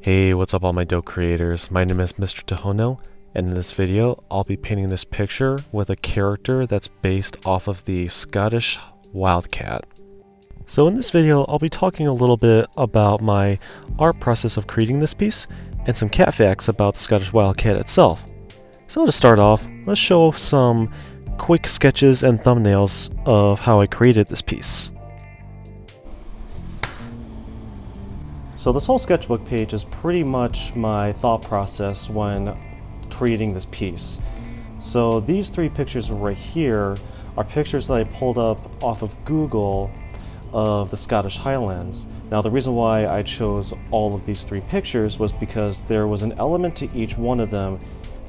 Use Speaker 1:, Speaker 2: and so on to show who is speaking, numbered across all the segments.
Speaker 1: Hey, what's up all my dope creators? My name is Mr. Tohono, and in this video, I'll be painting this picture with a character that's based off of the Scottish Wildcat. So in this video, I'll be talking a little bit about my art process of creating this piece, and some cat facts about the Scottish Wildcat itself. So to start off, let's show some quick sketches and thumbnails of how I created this piece. So this whole sketchbook page is pretty much my thought process when creating this piece. So these three pictures right here are pictures that I pulled up off of Google of the Scottish Highlands. Now the reason why I chose all of these three pictures was because there was an element to each one of them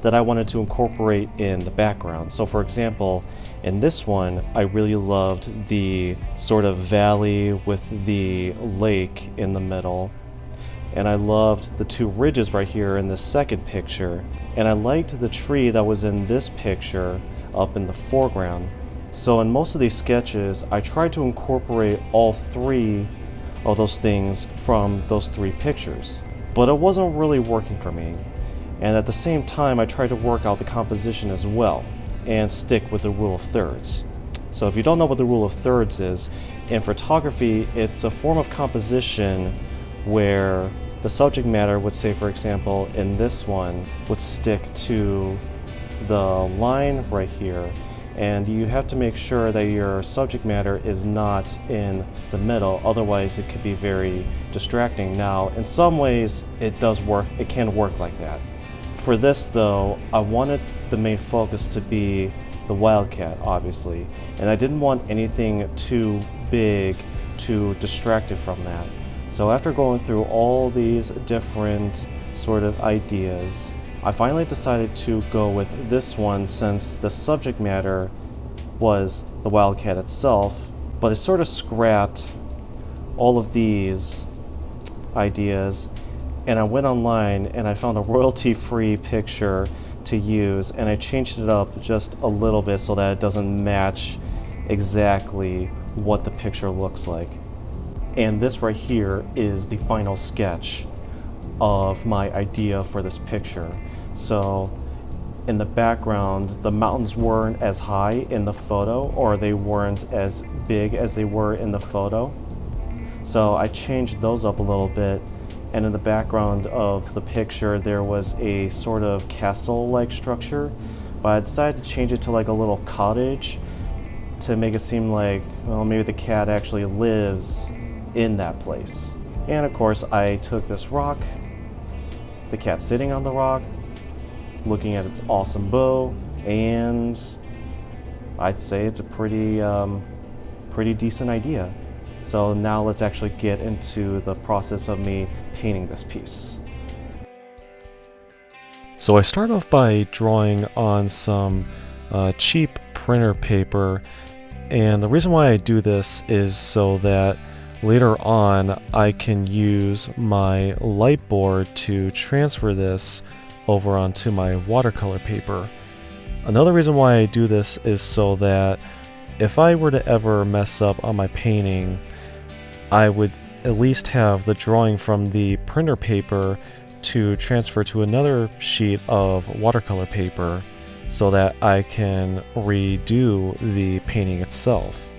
Speaker 1: that I wanted to incorporate in the background. So for example, in this one, I really loved the sort of valley with the lake in the middle. And I loved the two ridges right here in this second picture. And I liked the tree that was in this picture up in the foreground. So in most of these sketches, I tried to incorporate all three of those things from those three pictures. But it wasn't really working for me. And at the same time, I tried to work out the composition as well and stick with the rule of thirds. So if you don't know what the rule of thirds is, in photography, it's a form of composition where the subject matter would say, for example, in this one, would stick to the line right here, and you have to make sure that your subject matter is not in the middle, otherwise it could be very distracting. Now, in some ways, it does work, it can work like that. For this though, I wanted the main focus to be the wildcat, obviously, and I didn't want anything too big to distract it from that. So after going through all these different sort of ideas, I finally decided to go with this one since the subject matter was the wildcat itself, but I sort of scrapped all of these ideas and I went online and I found a royalty-free picture to use, and I changed it up just a little bit so that it doesn't match exactly what the picture looks like. And this right here is the final sketch of my idea for this picture. So in the background, the mountains weren't as high in the photo, or they weren't as big as they were in the photo. So I changed those up a little bit. And in the background of the picture, there was a sort of castle-like structure, but I decided to change it to like a little cottage to make it seem like, well, maybe the cat actually lives in that place. And of course, I took this rock, the cat sitting on the rock, looking at its awesome bow, and I'd say it's a pretty decent idea. So now let's actually get into the process of me painting this piece. So I start off by drawing on some cheap printer paper, and the reason why I do this is so that later on I can use my light board to transfer this over onto my watercolor paper. Another reason why I do this is so that if I were to ever mess up on my painting, I would at least have the drawing from the printer paper to transfer to another sheet of watercolor paper so that I can redo the painting itself.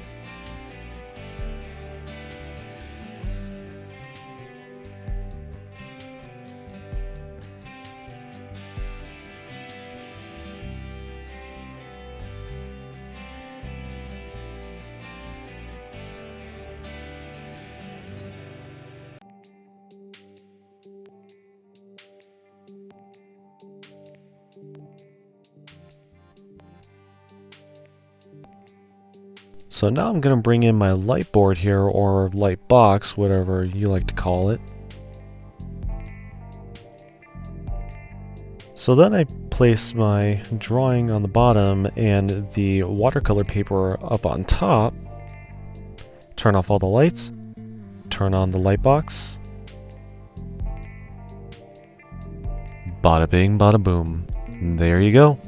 Speaker 1: So now I'm going to bring in my light board here, or light box, whatever you like to call it. So then I place my drawing on the bottom and the watercolor paper up on top, turn off all the lights, turn on the light box. Bada bing, bada boom. There you go.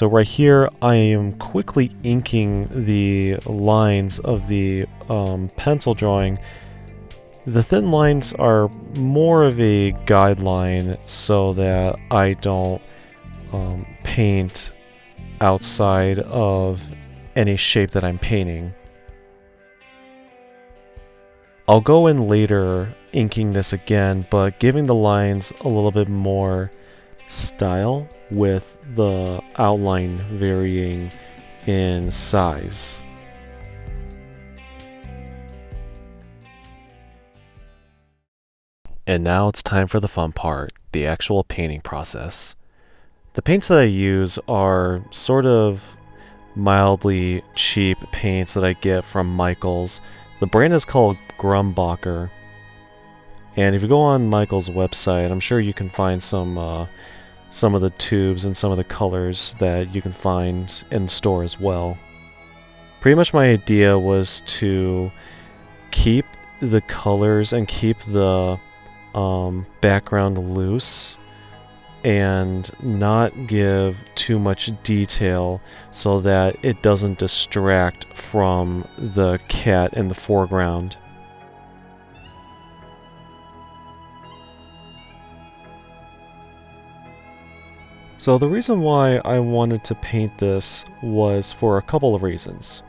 Speaker 1: So right here, I am quickly inking the lines of the pencil drawing. The thin lines are more of a guideline so that I don't paint outside of any shape that I'm painting. I'll go in later inking this again, but giving the lines a little bit more style with the outline varying in size. And now it's time for the fun part, the actual painting process. The paints that I use are sort of mildly cheap paints that I get from Michaels. The brand is called Grumbacher. And if you go on Michaels' website, I'm sure you can find some of the tubes and some of the colors that you can find in store as well. Pretty much my idea was to keep the colors and keep the background loose and not give too much detail so that it doesn't distract from the cat in the foreground. So the reason why I wanted to paint this was for a couple of reasons.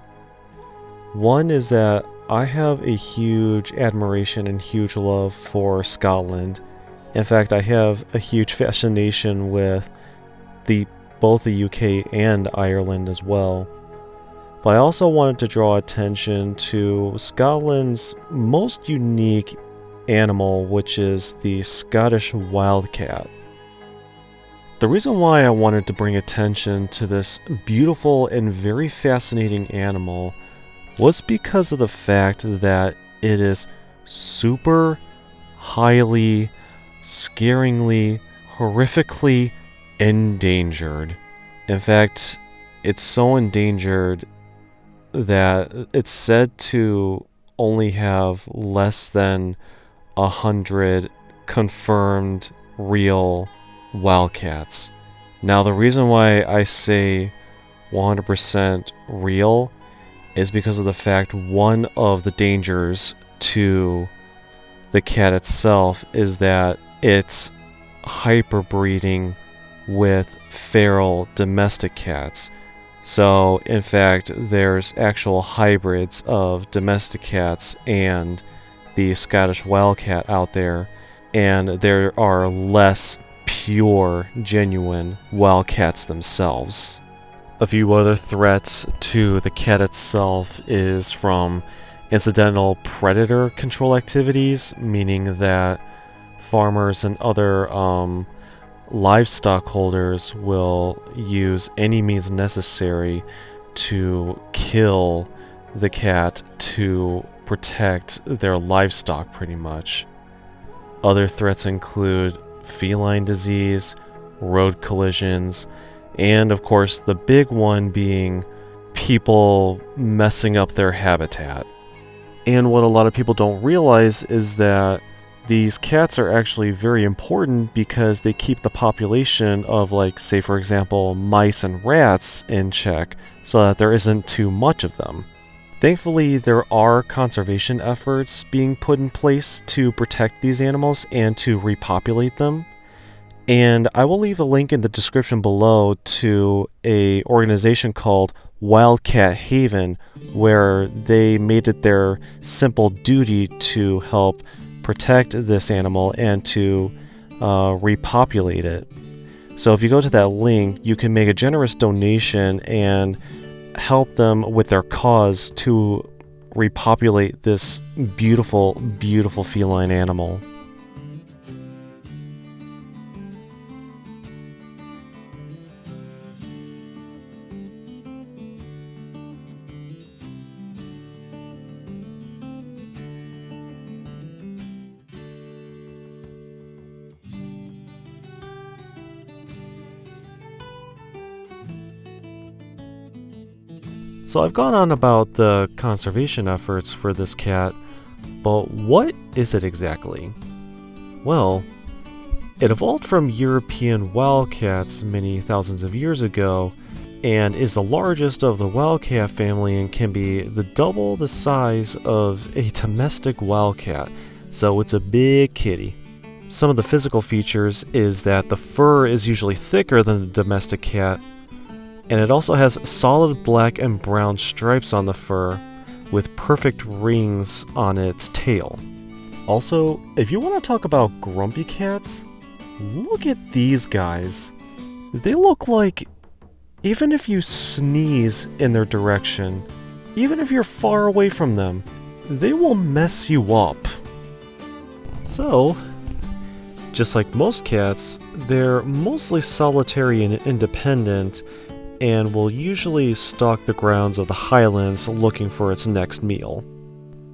Speaker 1: One is that I have a huge admiration and huge love for Scotland. In fact, I have a huge fascination with both the UK and Ireland as well. But I also wanted to draw attention to Scotland's most unique animal, which is the Scottish wildcat. The reason why I wanted to bring attention to this beautiful and very fascinating animal was because of the fact that it is super highly, scaringly, horrifically endangered. In fact, it's so endangered that it's said to only have less than 100 confirmed real wildcats. Now, the reason why I say 100% real is because of the fact one of the dangers to the cat itself is that it's hyperbreeding with feral domestic cats. So, in fact, there's actual hybrids of domestic cats and the Scottish wildcat out there, and there are less pure, genuine wildcats themselves. A few other threats to the cat itself is from incidental predator control activities, meaning that farmers and other livestock holders will use any means necessary to kill the cat to protect their livestock, pretty much. Other threats include feline disease, road collisions, and of course the big one being people messing up their habitat. And what a lot of people don't realize is that these cats are actually very important because they keep the population of, like, say for example, mice and rats in check so that there isn't too much of them. Thankfully, there are conservation efforts being put in place to protect these animals and to repopulate them. And I will leave a link in the description below to an organization called Wildcat Haven, where they made it their simple duty to help protect this animal and to repopulate it. So if you go to that link, you can make a generous donation and help them with their cause to repopulate this beautiful, beautiful feline animal. So I've gone on about the conservation efforts for this cat, but what is it exactly? Well, it evolved from European wildcats many thousands of years ago and is the largest of the wildcat family and can be double the size of a domestic wildcat, so it's a big kitty. Some of the physical features is that the fur is usually thicker than the domestic cat, and it also has solid black and brown stripes on the fur with perfect rings on its tail. Also, if you want to talk about grumpy cats, look at these guys. They look like even if you sneeze in their direction, even if you're far away from them, they will mess you up. So, just like most cats, they're mostly solitary and independent and will usually stalk the grounds of the highlands looking for its next meal.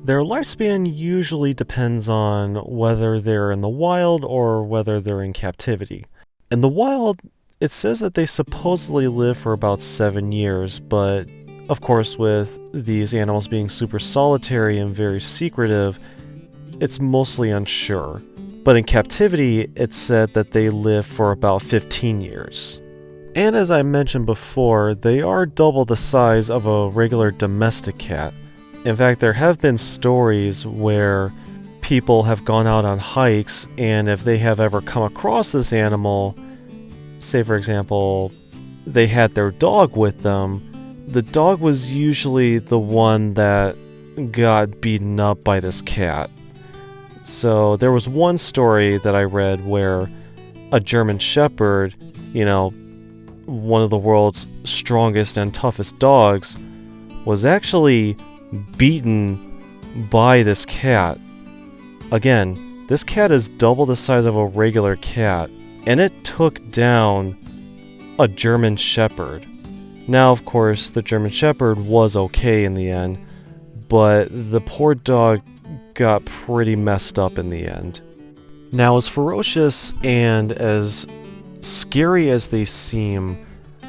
Speaker 1: Their lifespan usually depends on whether they're in the wild or whether they're in captivity. In the wild, it says that they supposedly live for about 7 years, but of course with these animals being super solitary and very secretive, it's mostly unsure. But in captivity, it's said that they live for about 15 years. And as I mentioned before, they are double the size of a regular domestic cat. In fact, there have been stories where people have gone out on hikes, and if they have ever come across this animal, say for example, they had their dog with them, the dog was usually the one that got beaten up by this cat. So there was one story that I read where a German Shepherd, one of the world's strongest and toughest dogs, was actually beaten by this cat. Again, this cat is double the size of a regular cat, and it took down a German Shepherd. Now, of course, the German Shepherd was okay in the end, but the poor dog got pretty messed up in the end. Now, as ferocious and as scary as they seem,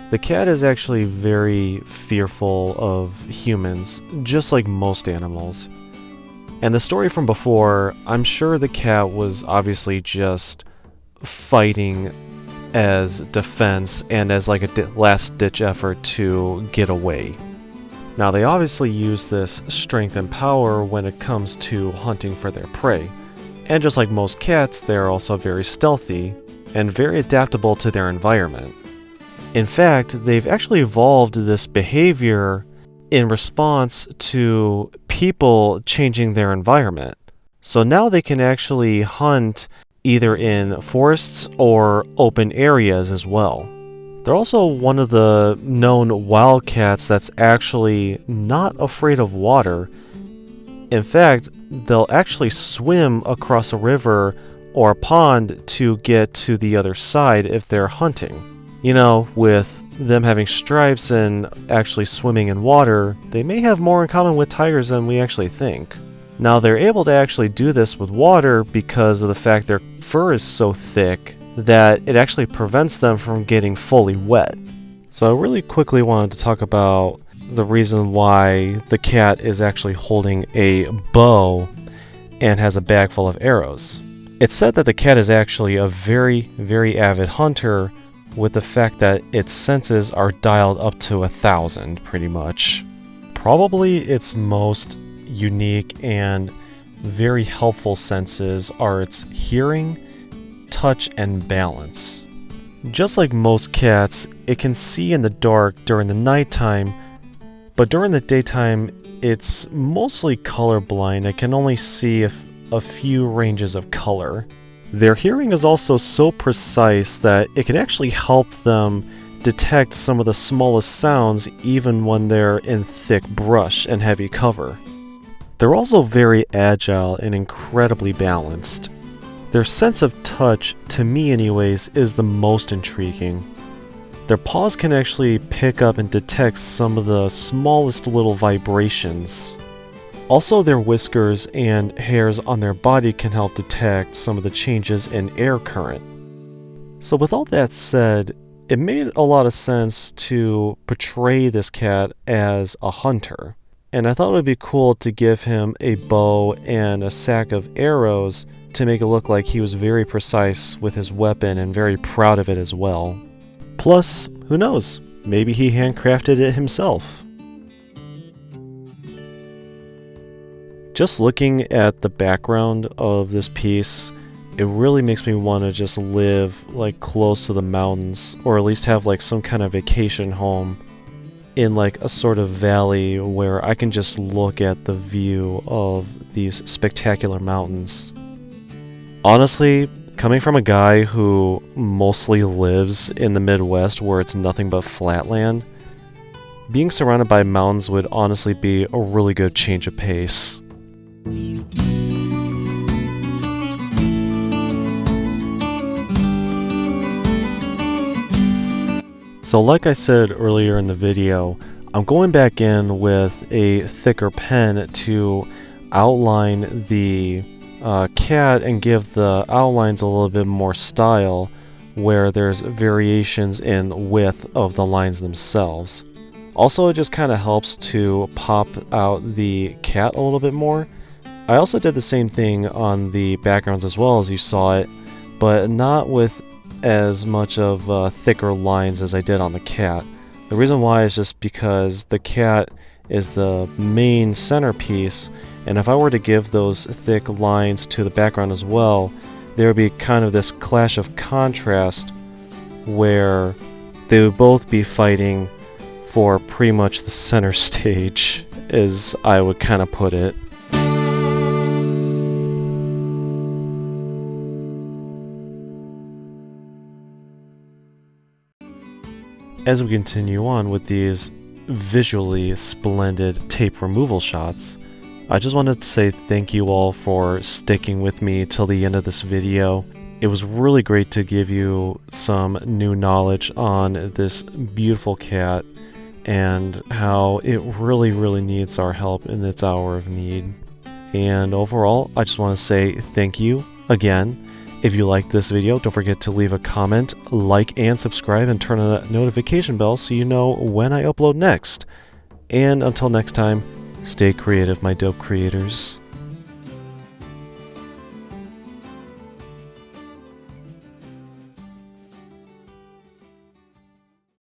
Speaker 1: the cat is actually very fearful of humans, just like most animals. And the story from before, I'm sure the cat was obviously just fighting as defense and as like a last-ditch effort to get away. Now, they obviously use this strength and power when it comes to hunting for their prey. And just like most cats, they're also very stealthy and very adaptable to their environment. In fact, they've actually evolved this behavior in response to people changing their environment. So now they can actually hunt either in forests or open areas as well. They're also one of the known wildcats that's actually not afraid of water. In fact, they'll actually swim across a river or a pond to get to the other side if they're hunting. With them having stripes and actually swimming in water, they may have more in common with tigers than we actually think. Now, they're able to actually do this with water because of the fact their fur is so thick that it actually prevents them from getting fully wet. So I really quickly wanted to talk about the reason why the cat is actually holding a bow and has a bag full of arrows. It's said that the cat is actually a very, very avid hunter, with the fact that its senses are dialed up to 1,000 pretty much. Probably its most unique and very helpful senses are its hearing, touch, and balance. Just like most cats, it can see in the dark during the nighttime, but during the daytime it's mostly colorblind. It can only see a few ranges of color. Their hearing is also so precise that it can actually help them detect some of the smallest sounds even when they're in thick brush and heavy cover. They're also very agile and incredibly balanced. Their sense of touch, to me anyways, is the most intriguing. Their paws can actually pick up and detect some of the smallest little vibrations. Also, their whiskers and hairs on their body can help detect some of the changes in air current. So with all that said, it made a lot of sense to portray this cat as a hunter. And I thought it would be cool to give him a bow and a sack of arrows to make it look like he was very precise with his weapon and very proud of it as well. Plus, who knows? maybe he handcrafted it himself. Just looking at the background of this piece, it really makes me want to just live like close to the mountains, or at least have like some kind of vacation home in like a sort of valley where I can just look at the view of these spectacular mountains. Honestly, coming from a guy who mostly lives in the Midwest where it's nothing but flatland, being surrounded by mountains would honestly be a really good change of pace. So like I said earlier in the video, I'm going back in with a thicker pen to outline the cat and give the outlines a little bit more style where there's variations in width of the lines themselves. Also, it just kind of helps to pop out the cat a little bit more. I also did the same thing on the backgrounds as well, as you saw it, but not with as much of thicker lines as I did on the cat. The reason why is just because the cat is the main centerpiece, and if I were to give those thick lines to the background as well, there would be kind of this clash of contrast where they would both be fighting for pretty much the center stage, as I would kind of put it. As we continue on with these visually splendid tape removal shots, I just wanted to say thank you all for sticking with me till the end of this video. It was really great to give you some new knowledge on this beautiful cat and how it really needs our help in its hour of need. And overall, I just want to say thank you again. If you liked this video, don't forget to leave a comment, like, and subscribe, and turn on that notification bell so you know when I upload next. And until next time, stay creative, my dope creators.